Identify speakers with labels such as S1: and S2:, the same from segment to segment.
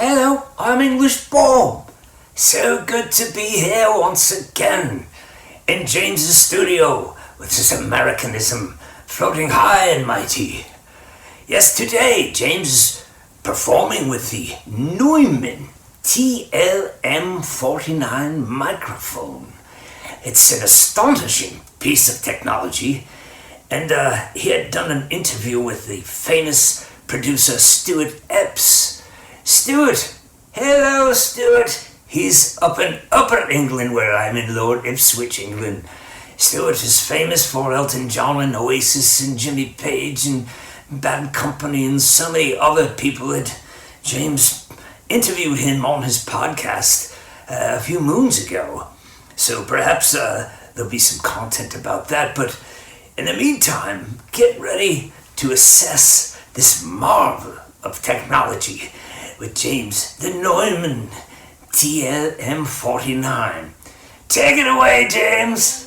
S1: Hello, I'm English Bob. So good to be here once again in James's studio with this Americanism floating high and mighty. Yes, today James is performing with the Neumann TLM49 microphone. It's an astonishing piece of technology, and he had done an interview with the famous producer Stuart Epps. Stuart, hello Stuart. He's up in Upper England where I'm in Lower Ipswich, England. Stuart is famous for Elton John and Oasis and Jimmy Page and Bad Company and so many other people that James interviewed him on his podcast a few moons ago. So perhaps there'll be some content about that, but in the meantime, get ready to assess this marvel of technology with James the Neumann TLM49. Take it away, James!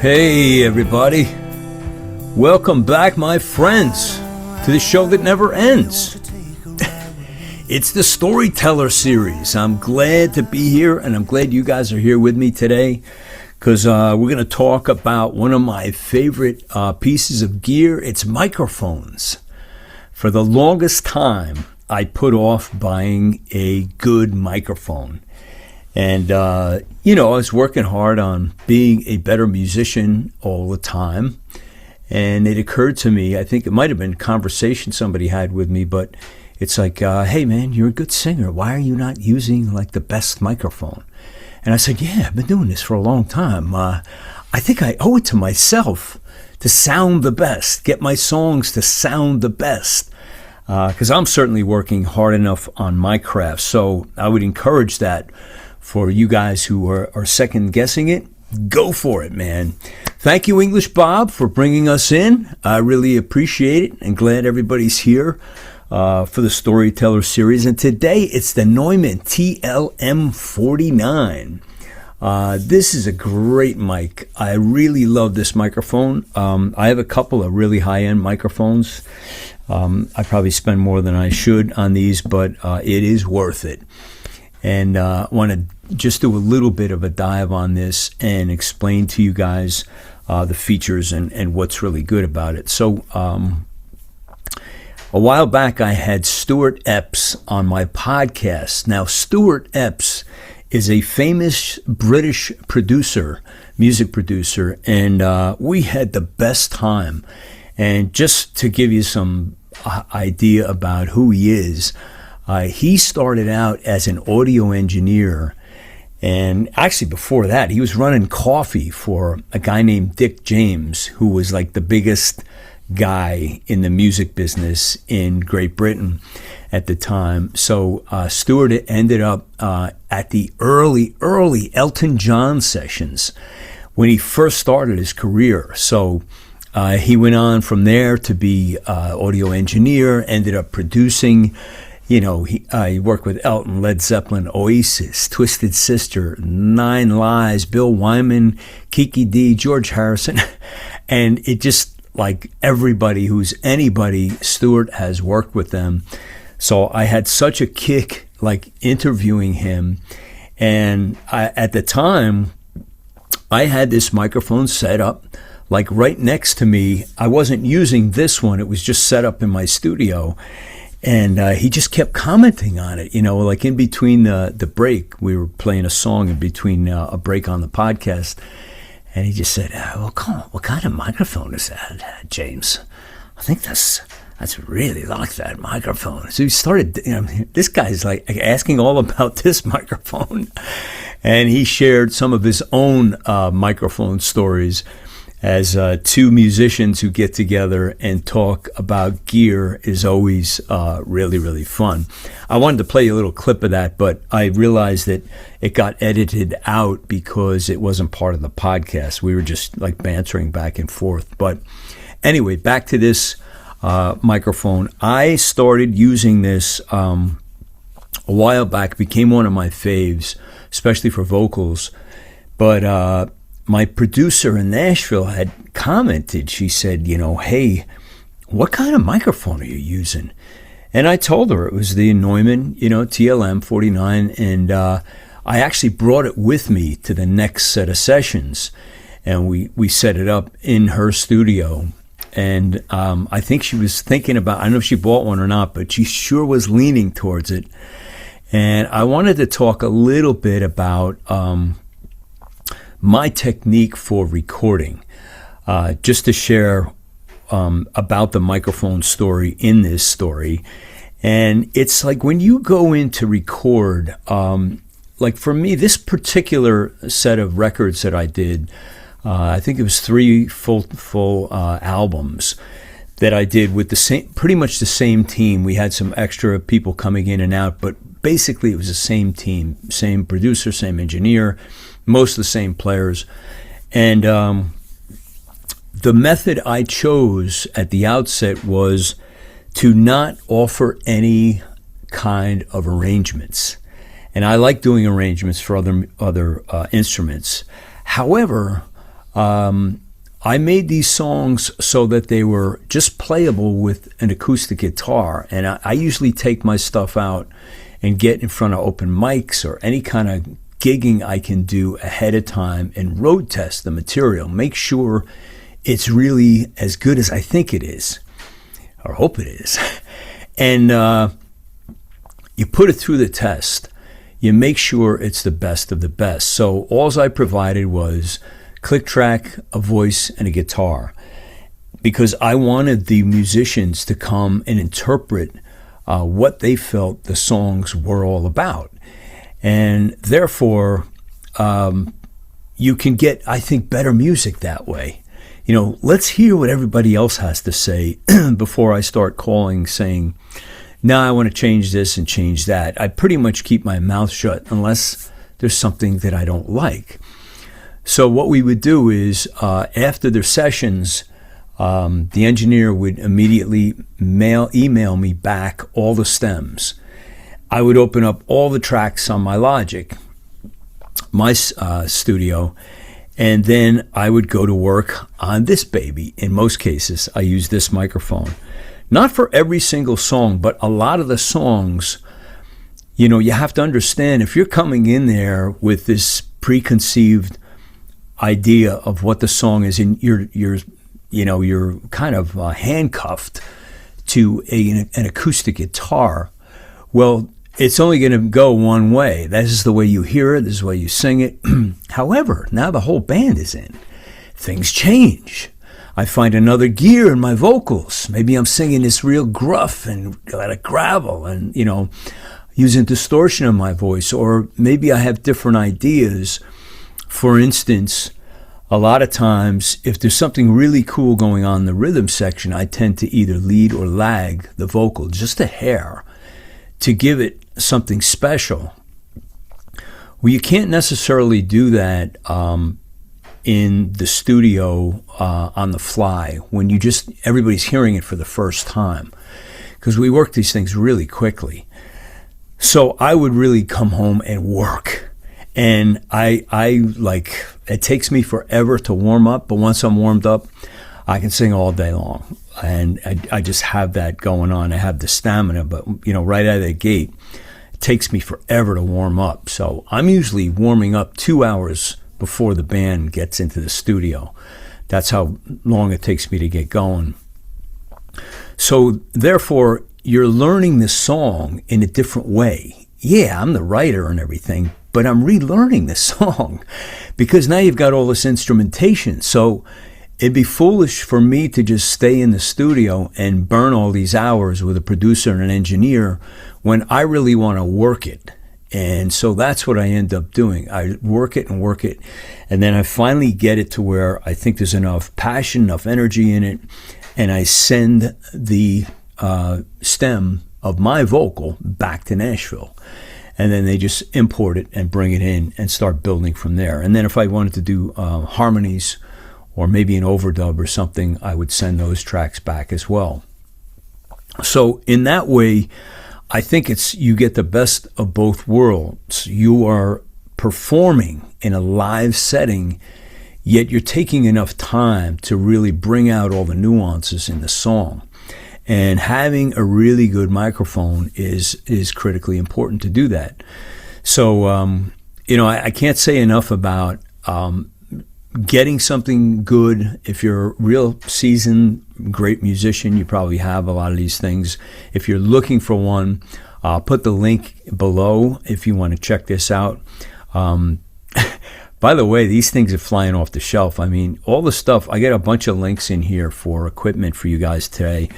S2: Hey everybody, welcome back my friends to the show that never ends. It's the Storyteller series. I'm glad to be here and I'm glad you guys are here with me today because we're going to talk about one of my favorite pieces of gear. It's microphones. For the longest time, I put off buying a good microphone. And, I was working hard on being a better musician all the time. And it occurred to me, I think it might have been a conversation somebody had with me, but it's like, hey man, you're a good singer. Why are you not using like the best microphone? And I said, yeah, I've been doing this for a long time. I think I owe it to myself to sound the best, get my songs to sound the best. Because I'm certainly working hard enough on my craft. So I would encourage that for you guys who are second guessing it. Go for it, man. Thank you, English Bob, for bringing us in. I really appreciate it and glad everybody's here for the Storyteller series. And today it's the Neumann TLM49. This is a great mic. I really love this microphone. I have a couple of really high-end microphones. I probably spend more than I should on these, but it is worth it. And I want to just do a little bit of a dive on this and explain to you guys the features and what's really good about it. So a while back, I had Stuart Epps on my podcast. Now, Stuart Epps is a famous British producer, music producer, and we had the best time. And just to give you some idea about who he is, he started out as an audio engineer. And actually before that, he was running coffee for a guy named Dick James, who was like the biggest guy in the music business in Great Britain at the time. So Stuart ended up at the early Elton John sessions when he first started his career. So he went on from there to be audio engineer, ended up producing. He worked with Elton, Led Zeppelin, Oasis, Twisted Sister, Nine Lives, Bill Wyman, Kiki D, George Harrison. And it just, like everybody who's anybody, Stuart has worked with them. So I had such a kick, like, interviewing him. And at the time, I had this microphone set up, like, right next to me. I wasn't using this one. It was just set up in my studio. And he just kept commenting on it, like in between the break. We were playing a song in between a break on the podcast. And he just said, well, come on, what kind of microphone is that, James? I think that's really like that microphone. So he started, this guy's like asking all about this microphone. And he shared some of his own microphone stories as two musicians who get together and talk about gear is always really, really fun. I wanted to play a little clip of that, but I realized that it got edited out because it wasn't part of the podcast. We were just like bantering back and forth. But anyway, back to this microphone. I started using this a while back, became one of my faves, especially for vocals. But my producer in Nashville had commented. She said, hey, what kind of microphone are you using? And I told her it was the Neumann, TLM 49, and I actually brought it with me to the next set of sessions, and we set it up in her studio. And I think she was thinking about, I don't know if she bought one or not, but she sure was leaning towards it. And I wanted to talk a little bit about my technique for recording, just to share about the microphone story in this story. And it's like when you go in to record, like for me, this particular set of records that I did, I think it was 3 full albums that I did with pretty much the same team. We had some extra people coming in and out, but basically it was the same team, same producer, same engineer, most of the same players. And the method I chose at the outset was to not offer any kind of arrangements. And I like doing arrangements for other instruments. However, I made these songs so that they were just playable with an acoustic guitar. And I usually take my stuff out and get in front of open mics or any kind of gigging I can do ahead of time and road test the material. Make sure it's really as good as I think it is, or hope it is. And you put it through the test. You make sure it's the best of the best. So all I provided was click track, a voice, and a guitar, because I wanted the musicians to come and interpret what they felt the songs were all about. And therefore, you can get, I think, better music that way. Let's hear what everybody else has to say before I start calling, saying, no, I want to change this and change that. I pretty much keep my mouth shut unless there's something that I don't like. So what we would do is, after their sessions, the engineer would immediately email me back all the stems. I would open up all the tracks on my Logic, my studio, and then I would go to work on this baby. In most cases, I use this microphone. Not for every single song, but a lot of the songs, you have to understand, if you're coming in there with this preconceived idea of what the song is, and you're kind of handcuffed to an acoustic guitar, well, it's only going to go one way. This is the way you hear it. This is the way you sing it. However, now the whole band is in. Things change. I find another gear in my vocals. Maybe I'm singing this real gruff and got a gravel and, using distortion in my voice. Or maybe I have different ideas. For instance, a lot of times, if there's something really cool going on in the rhythm section, I tend to either lead or lag the vocal just a hair to give it something special. Well, you can't necessarily do that in the studio on the fly when everybody's hearing it for the first time, because we work these things really quickly. So I would really come home and work, and it takes me forever to warm up, but once I'm warmed up, I can sing all day long, and I just have that going on. I have the stamina, but right out of the gate, it takes me forever to warm up. So I'm usually warming up 2 hours before the band gets into the studio. That's how long it takes me to get going. So therefore, you're learning the song in a different way. Yeah, I'm the writer and everything, but I'm relearning the song because now you've got all this instrumentation. So it'd be foolish for me to just stay in the studio and burn all these hours with a producer and an engineer when I really want to work it. And so that's what I end up doing. I work it, and then I finally get it to where I think there's enough passion, enough energy in it, and I send the stem of my vocal back to Nashville. And then they just import it and bring it in and start building from there. And then if I wanted to do harmonies or maybe an overdub or something, I would send those tracks back as well. So in that way, I think you get the best of both worlds. You are performing in a live setting yet you're taking enough time to really bring out all the nuances in the song. And having a really good microphone is critically important to do that. So, I can't say enough about getting something good. If you're a real seasoned, great musician, you probably have a lot of these things. If you're looking for one, I'll put the link below if you want to check this out. By the way, these things are flying off the shelf. I mean, all the stuff, I get a bunch of links in here for equipment for you guys today,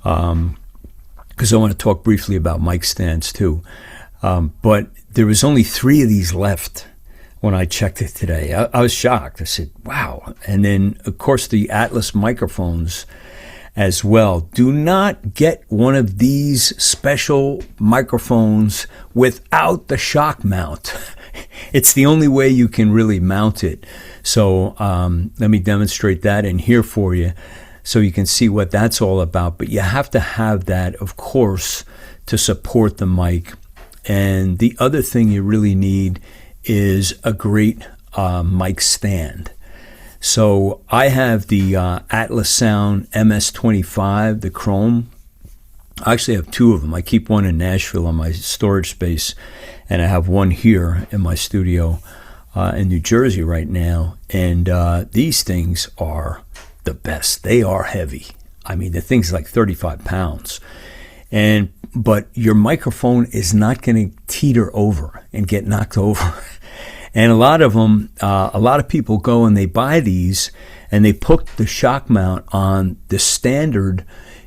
S2: because I want to talk briefly about mic stands too. But there was only 3 of these left when I checked it today. I was shocked. I said, wow. And then, of course, the Atlas microphones as well. Do not get one of these special microphones without the shock mount. It's the only way you can really mount it. So let me demonstrate that in here for you so you can see what that's all about. But you have to have that, of course, to support the mic. And the other thing you really need is a great mic stand. So I have the Atlas Sound MS-25, the Chrome. I actually have 2 of them. I keep one in Nashville on my storage space, and I have one here in my studio in New Jersey right now. And these things are the best. They are heavy. I mean, the thing's like 35 pounds. But your microphone is not going to teeter over and get knocked over. And a lot of people go and they buy these and they put the shock mount on the standard,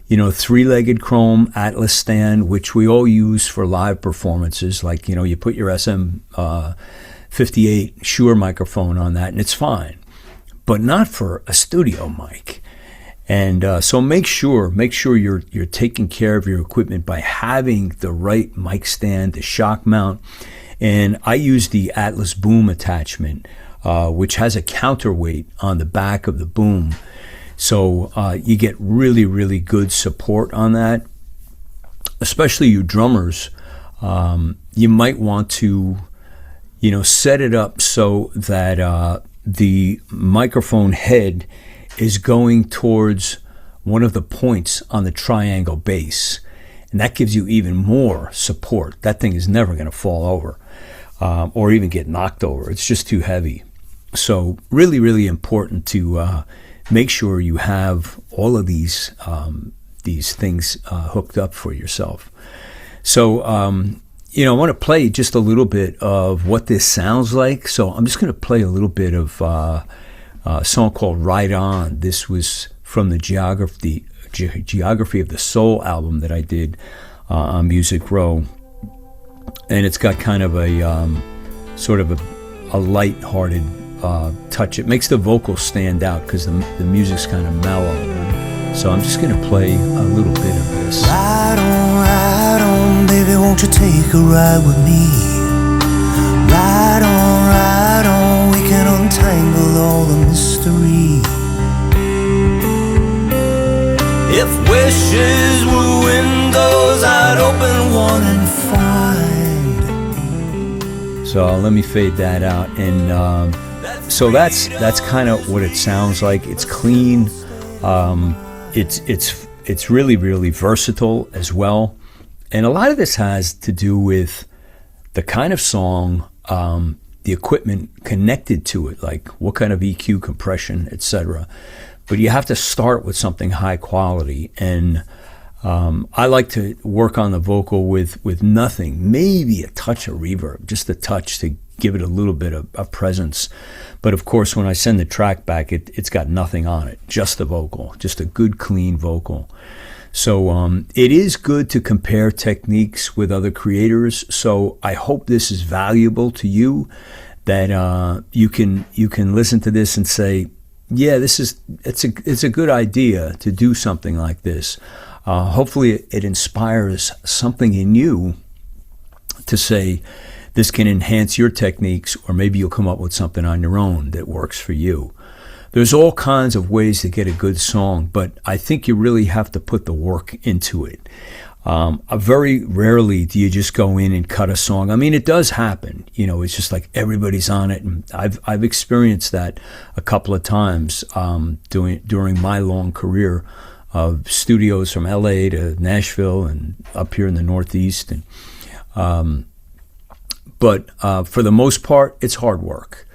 S2: 3-legged Chrome Atlas stand, which we all use for live performances. Like, you put your SM58 Shure microphone on that and it's fine, but not for a studio mic. And so make sure you're taking care of your equipment by having the right mic stand, the shock mount. And I use the Atlas boom attachment, which has a counterweight on the back of the boom. So you get really, really good support on that. Especially you drummers, you might want to, set it up so that the microphone head is going towards one of the points on the triangle base. And that gives you even more support. That thing is never going to fall over or even get knocked over. It's just too heavy. So really, really important to make sure you have all of these things hooked up for yourself. So, I want to play just a little bit of what this sounds like. So I'm just going to play a little bit of a song called Ride On. This was from the Geography of the Soul album that I did on Music Row. And it's got kind of a sort of a light-hearted touch. It makes the vocals stand out because the music's kind of mellow. So I'm just going to play a little bit of this.
S3: Ride on, baby, won't you take a ride with me? Ride on, we can untangle all the mystery. If wishes were windows, I'd open one and find.
S2: So let me fade that out. And so that's kind of what it sounds like. It's clean. It's really, really versatile as well. And a lot of this has to do with the kind of song, the equipment connected to it, like what kind of EQ, compression, etc. But you have to start with something high quality. And I like to work on the vocal with nothing, maybe a touch of reverb, just a touch to give it a little bit of presence. But of course, when I send the track back, it's got nothing on it, just the vocal, just a good, clean vocal. So it is good to compare techniques with other creators. So I hope this is valuable to you, that you can listen to this and say, yeah, it's a good idea to do something like this. Hopefully it inspires something in you to say, this can enhance your techniques, or maybe you'll come up with something on your own that works for you. There's all kinds of ways to get a good song, but I think you really have to put the work into it. Very rarely do you just go in and cut a song. I mean, it does happen. It's just like everybody's on it, and I've experienced that a couple of times during my long career of studios from LA to Nashville and up here in the Northeast. But for the most part, it's hard work.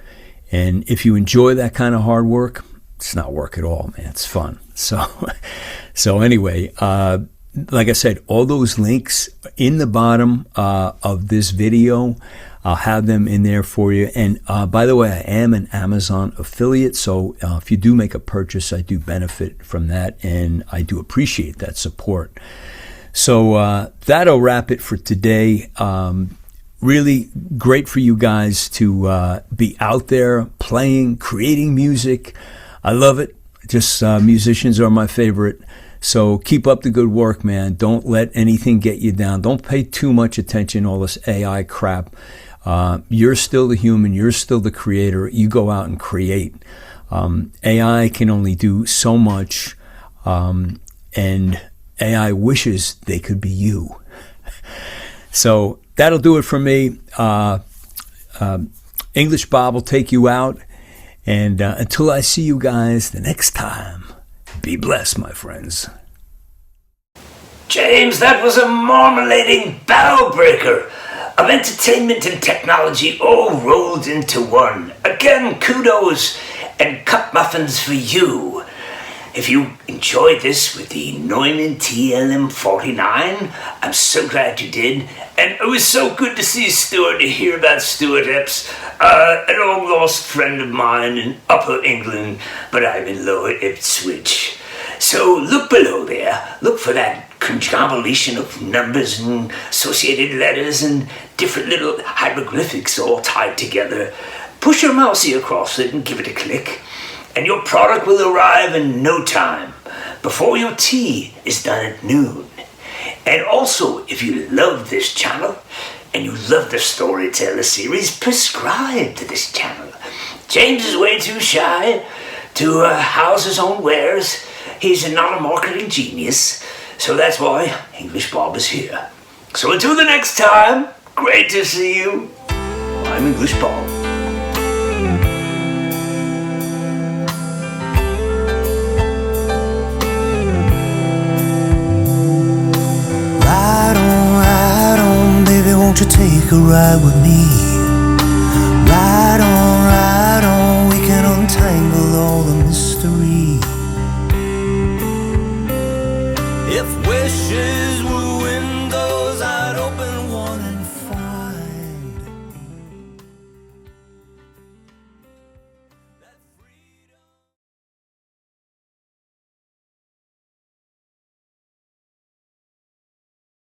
S2: And if you enjoy that kind of hard work, it's not work at all, man. It's fun. So anyway, like I said, all those links in the bottom of this video, I'll have them in there for you. And by the way, I am an Amazon affiliate, so if you do make a purchase, I do benefit from that, and I do appreciate that support. So that'll wrap it for today. Really great for you guys to be out there playing, creating music. I love it. Just musicians are my favorite. So keep up the good work, man. Don't let anything get you down. Don't pay too much attention to all this AI crap. You're still the human. You're still the creator. You go out and create. AI can only do so much, and AI wishes they could be you. So that'll do it for me. English Bob will take you out. And until I see you guys the next time, be blessed, my friends.
S1: James, that was a marmalading bow breaker of entertainment and technology all rolled into one. Again, kudos and cup muffins for you. If you enjoyed this with the Neumann TLM49, I'm so glad you did. And it was so good to see Stuart, to hear about Stuart Epps, an long-lost friend of mine in Upper England, but I'm in Lower Ipswich. So look below there. Look for that conjugulation of numbers and associated letters and different little hieroglyphics all tied together. Push your mousey across it and give it a click, and your product will arrive in no time, before your tea is done at noon. And also, if you love this channel, and you love the Storyteller series, prescribe to this channel. James is way too shy to house his own wares. He's not a marketing genius, so that's why English Bob is here. So until the next time, great to see you. I'm English Bob.
S3: Ride on, baby, won't you take a ride with me? Ride on, we can untangle all the mystery. If wishing